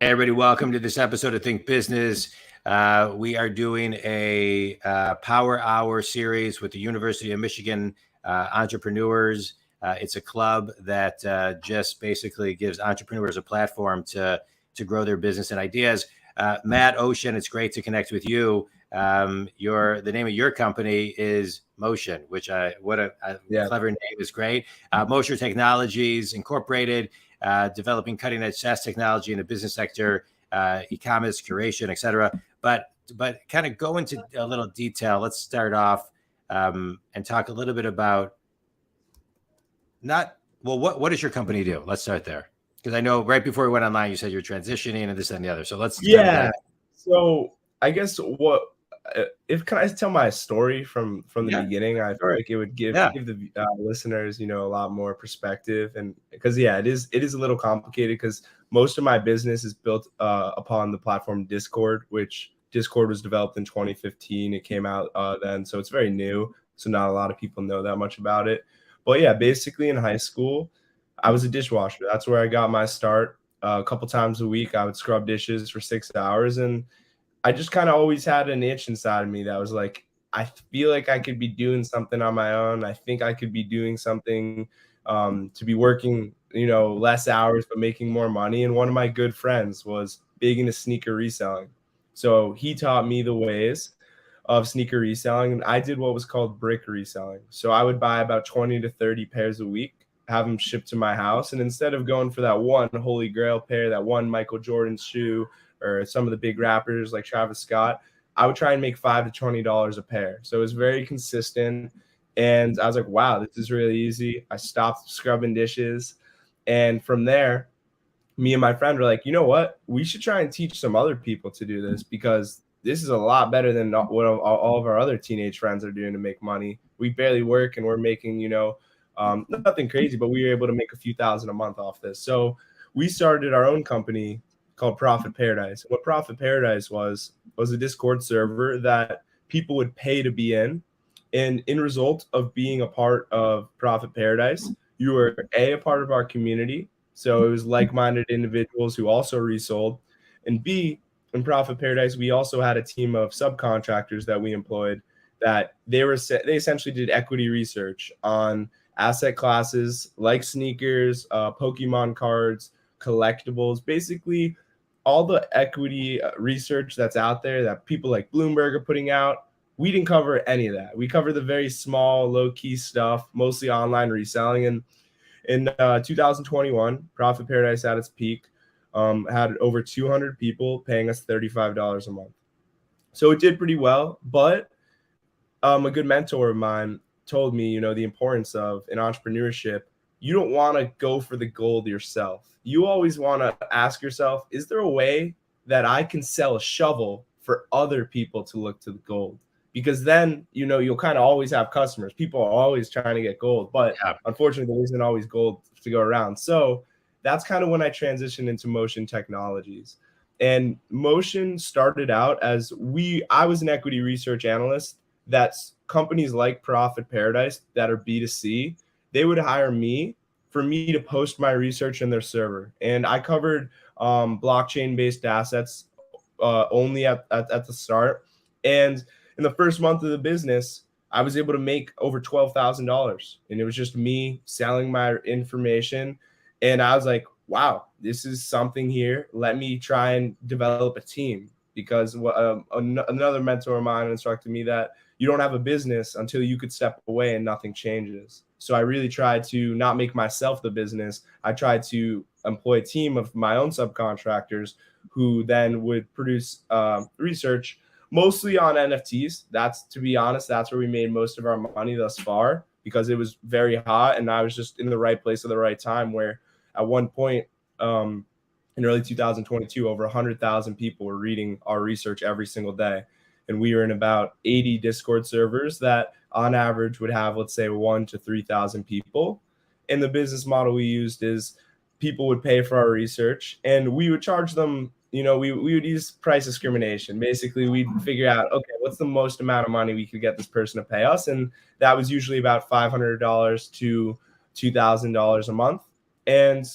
Hey, everybody, welcome to this episode of Think Business. We are doing a Power Hour series with the University of Michigan entrepreneurs. It's a club that just basically gives entrepreneurs a platform to grow their business and ideas. Matt, Oshin, it's great to connect with you. The name of your company is Mocean, which what a clever name, is great. Mocean Technologies Incorporated. Developing cutting-edge SaaS technology in the business sector, e-commerce, curation, et cetera. But kind of go into a little detail. Let's start off and talk a little bit about what does your company do? Let's start there. Because I know right before we went online, you said you're transitioning and this and the other. So let's So I guess can I tell my story from the beginning? I feel like it would give the listeners, a lot more perspective, and because it is a little complicated because most of my business is built upon the platform Discord, which Discord was developed in 2015. It came out then, so it's very new. So not a lot of people know that much about it. But yeah, basically in high school, I was a dishwasher. That's where I got my start. A couple times a week, I would scrub dishes for 6 hours, and I just kind of always had an itch inside of me that was like, I feel like I could be doing something on my own. I think I could be doing something to be working, less hours, but making more money. And one of my good friends was big into sneaker reselling. So he taught me the ways of sneaker reselling. And I did what was called brick reselling. So I would buy about 20 to 30 pairs a week, have them shipped to my house. And instead of going for that one holy grail pair, that one Michael Jordan shoe, or some of the big rappers like Travis Scott, I would try and make $5 to $20 a pair. So it was very consistent. And I was like, wow, this is really easy. I stopped scrubbing dishes. And from there, me and my friend were like, you know what? We should try and teach some other people to do this, because this is a lot better than what all of our other teenage friends are doing to make money. We barely work and we're making, nothing crazy, but we were able to make a few thousand a month off this. So we started our own company called Profit Paradise. What Profit Paradise was a Discord server that people would pay to be in. And in result of being a part of Profit Paradise, you were a part of our community. So it was like-minded individuals who also resold. And B, in Profit Paradise, we also had a team of subcontractors that we employed that they essentially did equity research on asset classes like sneakers, Pokemon cards, collectibles, basically all the equity research that's out there that people like Bloomberg are putting out. We didn't cover any of that. We covered the very small, low-key stuff, mostly online reselling. And in 2021, Profit Paradise at its peak had over 200 people paying us $35 a month. So it did pretty well. But a good mentor of mine told me, the importance of in entrepreneurship, you don't want to go for the gold yourself. You always want to ask yourself, is there a way that I can sell a shovel for other people to look to the gold? Because then, you'll kind of always have customers. People are always trying to get gold, but unfortunately, there isn't always gold to go around. So that's kind of when I transitioned into Mocean Technologies. And Mocean started out as I was an equity research analyst. That's companies like Profit Paradise that are B2C. They would hire me for me to post my research in their server. And I covered blockchain-based assets only at the start. And in the first month of the business, I was able to make over $12,000. And it was just me selling my information. And I was like, wow, this is something here. Let me try and develop a team. Because another mentor of mine instructed me that you don't have a business until you could step away and nothing changes. So I really tried to not make myself the business. I tried to employ a team of my own subcontractors who then would produce research mostly on NFTs. To be honest, that's where we made most of our money thus far, because it was very hot and I was just in the right place at the right time, where at one point in early 2022, over 100,000 people were reading our research every single day. And we were in about 80 Discord servers that on average would have, let's say, 1,000 to 3,000 people. And the business model we used is people would pay for our research and we would charge them, we would use price discrimination. Basically, we'd figure out, okay, what's the most amount of money we could get this person to pay us? And that was usually about $500 to $2,000 a month. And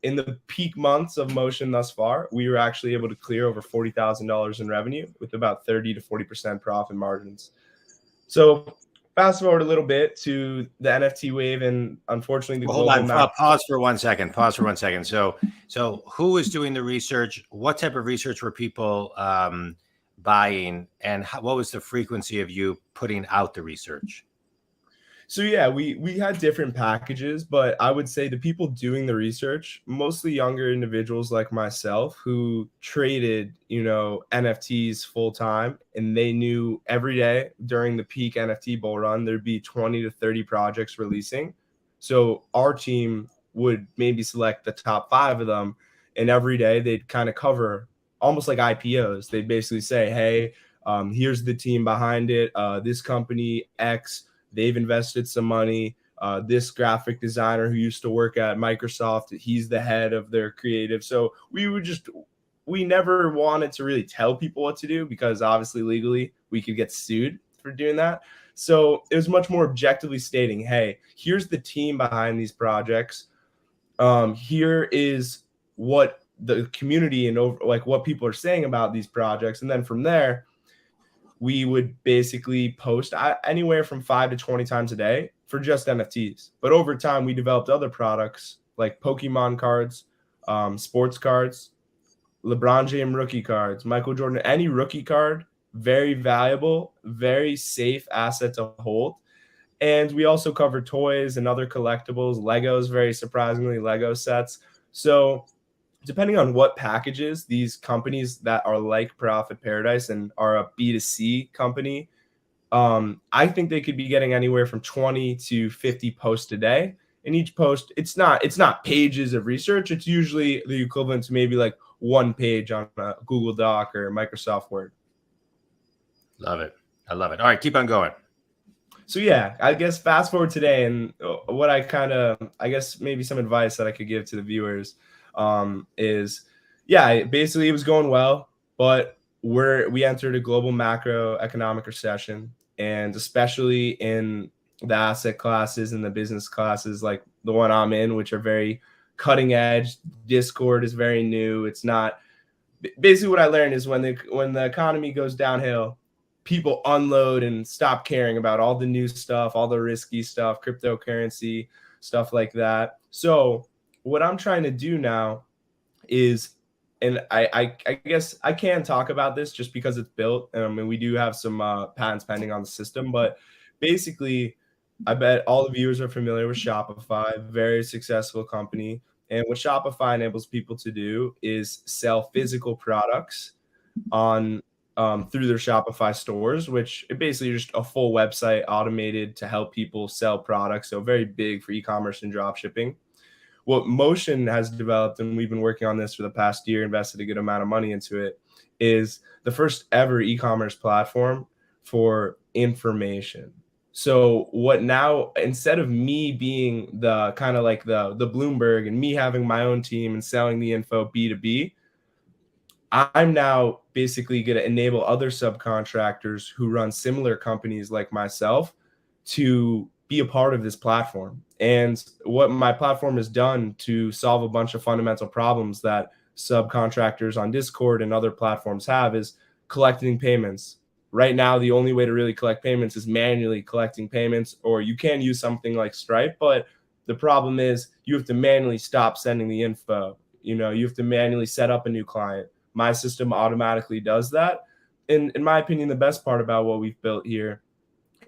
in the peak months of Mocean thus far, we were actually able to clear over $40,000 in revenue with about 30 to 40% profit margins. So fast forward a little bit to the NFT wave, and unfortunately, the global Hold on. Pause for 1 second. So who was doing the research? What type of research were people buying, and what was the frequency of you putting out the research? So yeah, we had different packages, but I would say the people doing the research, mostly younger individuals like myself who traded, NFTs full time, and they knew every day during the peak NFT bull run there'd be 20 to 30 projects releasing. So our team would maybe select the top 5 of them, and every day they'd kind of cover almost like IPOs. They'd basically say, hey, here's the team behind it. This company X, they've invested some money. This graphic designer who used to work at Microsoft, he's the head of their creative. So we never wanted to really tell people what to do because obviously legally we could get sued for doing that. So it was much more objectively stating, hey, here's the team behind these projects. Here is what the community and what people are saying about these projects. And then from there, we would basically post anywhere from 5 to 20 times a day for just NFTs. But over time, we developed other products like Pokemon cards, sports cards, LeBron James rookie cards, Michael Jordan, any rookie card, very valuable, very safe asset to hold. And we also cover toys and other collectibles, Legos, very surprisingly, Lego sets. So depending on what packages these companies that are like Profit Paradise and are a B2C company, I think they could be getting anywhere from 20 to 50 posts a day. And each post, it's not pages of research. It's usually the equivalent to maybe like 1 page on a Google Doc or Microsoft Word. Love it. I love it. All right, keep on going. So yeah, I guess fast forward today, and what I guess maybe some advice that I could give to the viewers is, yeah, basically it was going well, but we entered a global macroeconomic recession, and especially in the asset classes and the business classes like the one I'm in, which are very cutting edge. Discord is very new. It's not basically what I learned is when the economy goes downhill, people unload and stop caring about all the new stuff, all the risky stuff, cryptocurrency, stuff like that. So what I'm trying to do now is, and I guess I can talk about this just because it's built. And we do have some patents pending on the system, but basically, I bet all the viewers are familiar with Shopify, very successful company. And what Shopify enables people to do is sell physical products on through their Shopify stores, which it basically just a full website automated to help people sell products. So very big for e-commerce and drop shipping. What Mocean has developed, and we've been working on this for the past year, invested a good amount of money into it, is the first ever e-commerce platform for information. So what now, instead of me being the kind of like the Bloomberg and me having my own team and selling the info B2B, I'm now basically going to enable other subcontractors who run similar companies like myself to be a part of this platform. And what my platform has done to solve a bunch of fundamental problems that subcontractors on Discord and other platforms have is collecting payments. Right now, the only way to really collect payments is manually collecting payments, or you can use something like Stripe, but the problem is you have to manually stop sending the info. You have to manually set up a new client. My system automatically does that. And in my opinion, the best part about what we've built here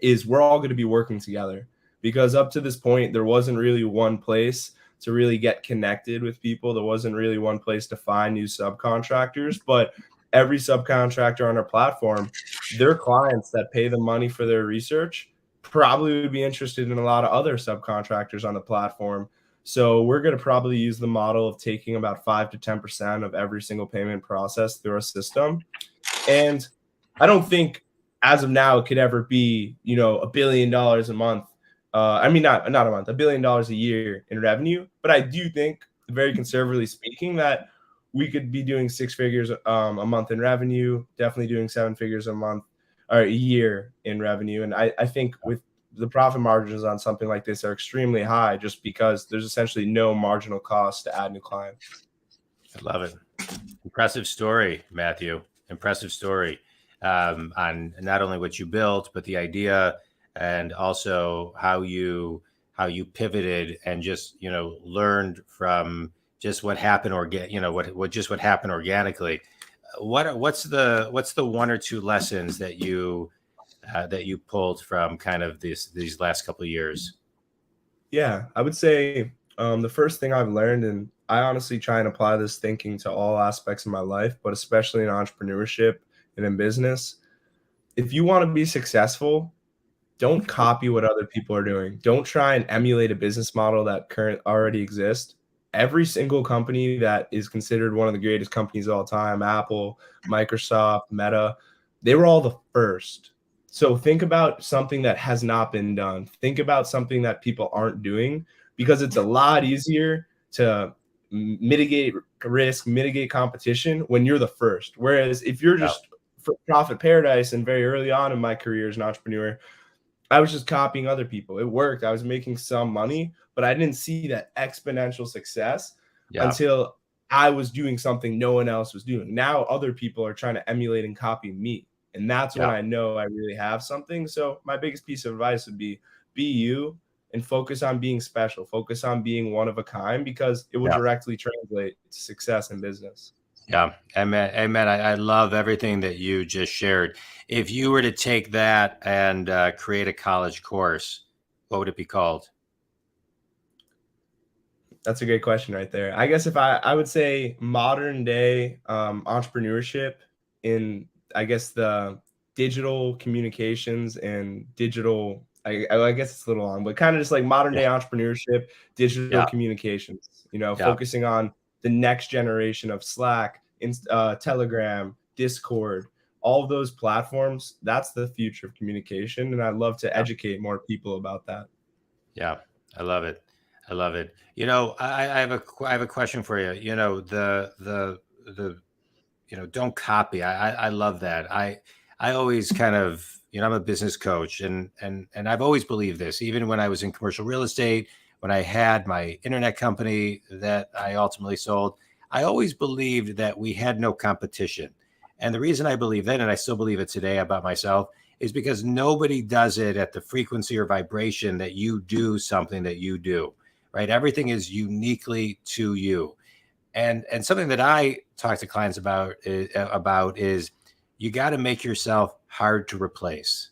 is we're all going to be working together, because up to this point, there wasn't really one place to really get connected with people. There wasn't really one place to find new subcontractors, but every subcontractor on our platform, their clients that pay them money for their research probably would be interested in a lot of other subcontractors on the platform. So we're going to probably use the model of taking about 5 to 10% of every single payment process through our system. And I don't think as of now it could ever be, $1 billion a month. Not a month, $1 billion a year in revenue. But I do think, very conservatively speaking, that we could be doing 6 figures a month in revenue, definitely doing 7 figures a month or a year in revenue. And I think with the profit margins on something like this are extremely high just because there's essentially no marginal cost to add new clients. I love it. Impressive story, Matthew. Impressive story on not only what you built, but the idea, and also how you pivoted and just learned from just what happened what happened organically. What's the one or two lessons that you pulled from kind of these last couple of years? Yeah, I would say the first thing I've learned, and I honestly try and apply this thinking to all aspects of my life, but especially in entrepreneurship and in business. If you want to be successful, don't copy what other people are doing. Don't try and emulate a business model that current already exists. Every single company that is considered one of the greatest companies of all time, Apple, Microsoft, Meta, they were all the first. So think about something that has not been done. Think about something that people aren't doing, because it's a lot easier to mitigate risk, mitigate competition when you're the first. Whereas if you're just for profit paradise, and very early on in my career as an entrepreneur, I was just copying other people. It worked. I was making some money, but I didn't see that exponential success until I was doing something no one else was doing. Now other people are trying to emulate and copy me. And that's when I know I really have something. So my biggest piece of advice would be you and focus on being special. Focus on being one of a kind, because it will directly translate to success in business. Yeah, amen. I love everything that you just shared. If you were to take that and create a college course, what would it be called? That's a great question right there. I guess if I would say modern day entrepreneurship in, I guess, the digital communications and digital, I guess it's a little long, but kind of just like modern day entrepreneurship, digital communications, focusing on the next generation of Slack, Telegram, Discord, all of those platforms. That's the future of communication. And I'd love to educate more people about that. Yeah, I love it. I love it. I have a question for you. Don't copy. I love that. I always kind of, I'm a business coach, and I've always believed this, even when I was in commercial real estate, when I had my internet company that I ultimately sold. I always believed that we had no competition. And the reason I believe that, and I still believe it today about myself, is because nobody does it at the frequency or vibration that you do something that you do, right? Everything is uniquely to you. And something that I talk to clients about is you got to make yourself hard to replace.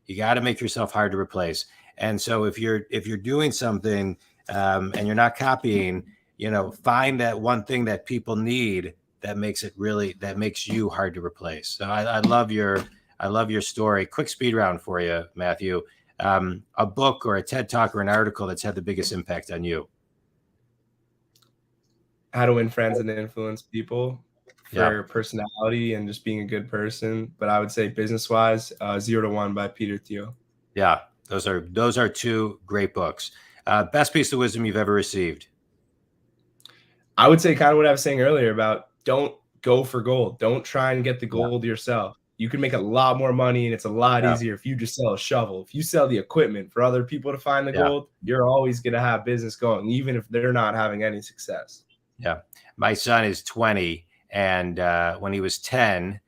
You got to make yourself hard to replace. And so if you're doing something and you're not copying, find that one thing that people need that makes you hard to replace. So I love your story. Quick speed round for you, Matthew. A book or a TED Talk or an article that's had the biggest impact on you. How to Win Friends and Influence People, for personality and just being a good person. But I would say business-wise, 0 to 1 by Peter Thiel. Yeah, those are two great books. Best piece of wisdom you've ever received? I would say kind of what I was saying earlier about don't go for gold. Don't try and get the gold yourself. You can make a lot more money, and it's a lot easier if you just sell a shovel. If you sell the equipment for other people to find the gold, you're always going to have business going, even if they're not having any success. Yeah. My son is 20, and when he was 10,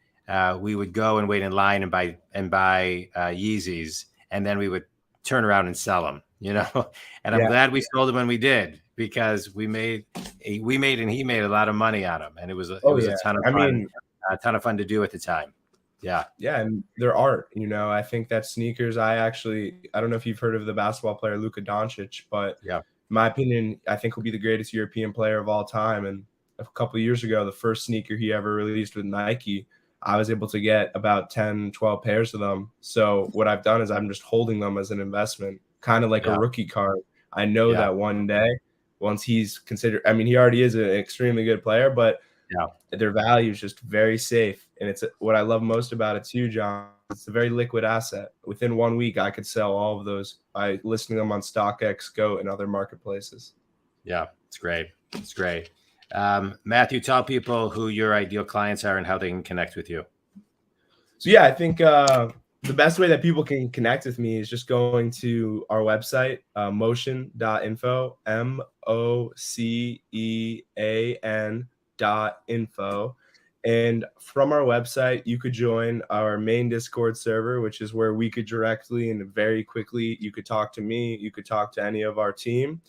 we would go and wait in line and buy Yeezys, and then we would turn around and sell them, and I'm glad we sold them when we did, because we made and he made a lot of money on them, and it was a ton of fun. A ton of fun to do at the time. Yeah. Yeah. And their art, I think that sneakers, I don't know if you've heard of the basketball player Luka Doncic, but in my opinion, I think will be the greatest European player of all time. And a couple of years ago, the first sneaker he ever released with Nike, I was able to get about 10, 12 pairs of them. So what I've done is I'm just holding them as an investment, kind of like a rookie card. I know that one day, once he's considered, he already is an extremely good player, but their value is just very safe. And it's what I love most about it too, John. It's a very liquid asset. Within 1 week, I could sell all of those by listing them on StockX, Go, and other marketplaces. Yeah, it's great. It's great. Matthew, tell people who your ideal clients are and how they can connect with you. So I think the best way that people can connect with me is just going to our website, mocean.info, MOCEAN.info. And from our website, you could join our main Discord server, which is where we could directly and very quickly, you could talk to me, you could talk to any of our team.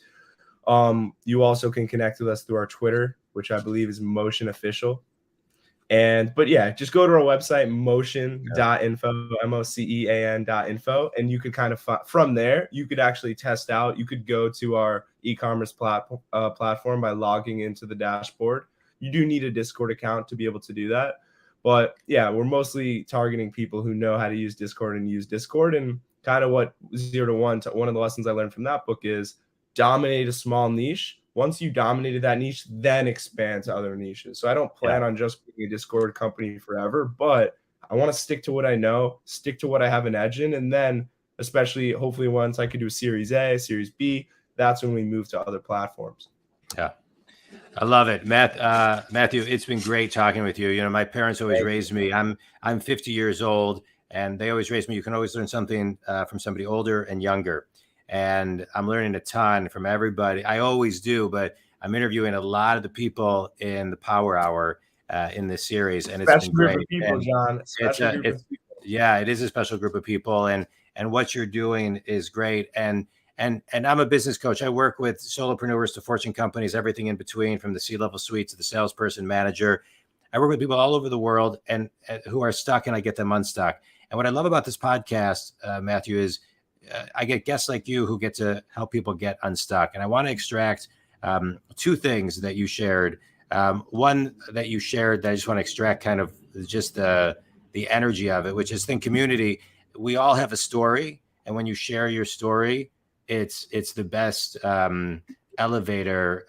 You also can connect with us through our Twitter, which I believe is Mocean Official. But yeah, just go to our website, mocean.info, MOCEAN.info, and you could kind of from there, you could actually test out. You could go to our e-commerce platform by logging into the dashboard. You do need a Discord account to be able to do that. But yeah, we're mostly targeting people who know how to use Discord and use Discord. And kind of what 0 to 1, one of the lessons I learned from that book is dominate a small niche. Once you dominated that niche, then expand to other niches. So I don't plan on just being a Discord company forever, but I want to stick to what I know, stick to what I have an edge in. And then especially hopefully once I could do a Series A, Series B, that's when we move to other platforms. Yeah. I love it. Matthew, it's been great talking with you. You know, my parents always raised me. I'm 50 years old, and they always raised me. You can always learn something from somebody older and younger. And I'm learning a ton from everybody. I always do, but I'm interviewing a lot of the people in the Power Hour in this series, and it's been great. People, John. Yeah, it is a special group of people, and what you're doing is great. And I'm a business coach. I work with solopreneurs to Fortune companies, everything in between, from the C-level suite to the salesperson, manager. I work with people all over the world and who are stuck, and I get them unstuck. And what I love about this podcast, Matthew, is I get guests like you who get to help people get unstuck. And I want to extract two things that you shared. One that you shared that I just want to extract kind of just the energy of it, which is think community. We all have a story. And when you share your story, it's the best elevator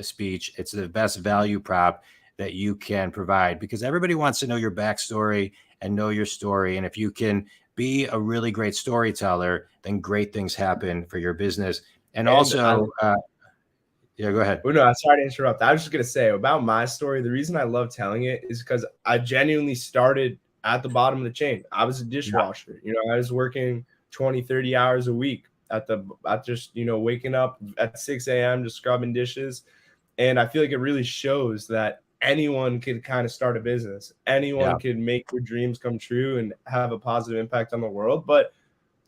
speech. It's the best value prop that you can provide, because everybody wants to know your backstory and know your story. And if you can be a really great storyteller, then great things happen for your business. And also, yeah, go ahead. Oh, no, I'm sorry to interrupt. I was just going to say about my story. The reason I love telling it is because I genuinely started at the bottom of the chain. I was a dishwasher. You know, I was working 20, 30 hours a week at just, you know, waking up at 6 a.m. just scrubbing dishes. And I feel like it really shows that anyone can kind of start a business. Anyone can make their dreams come true and have a positive impact on the world. But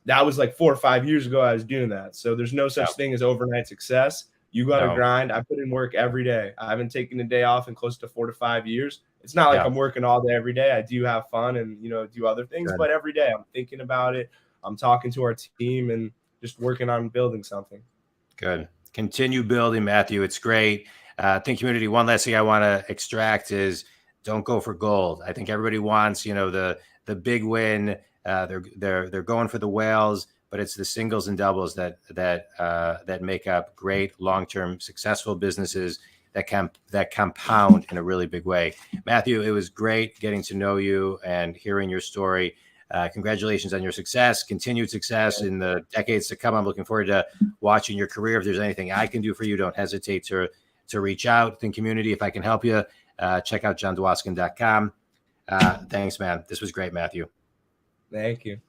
that was like 4 or 5 years ago I was doing that. So there's no such thing as overnight success. You got to grind. I put in work every day. I haven't taken a day off in close to 4 to 5 years. It's not like I'm working all day every day. I do have fun and, you know, do other things, but every day I'm thinking about it. I'm talking to our team and just working on building something. Good. Continue building, Matthew. It's great. Think community. One last thing I want to extract is don't go for gold. I think everybody wants, you know, the big win. They're going for the whales, but it's the singles and doubles that make up great long-term successful businesses that compound in a really big way. Matthew, it was great getting to know you and hearing your story. Congratulations on your success, continued success in the decades to come. I'm looking forward to watching your career. If there's anything I can do for you, don't hesitate to reach out. Think community, if I can help you, check out jondwoskin.com. Thanks, man. This was great, Matthew. Thank you.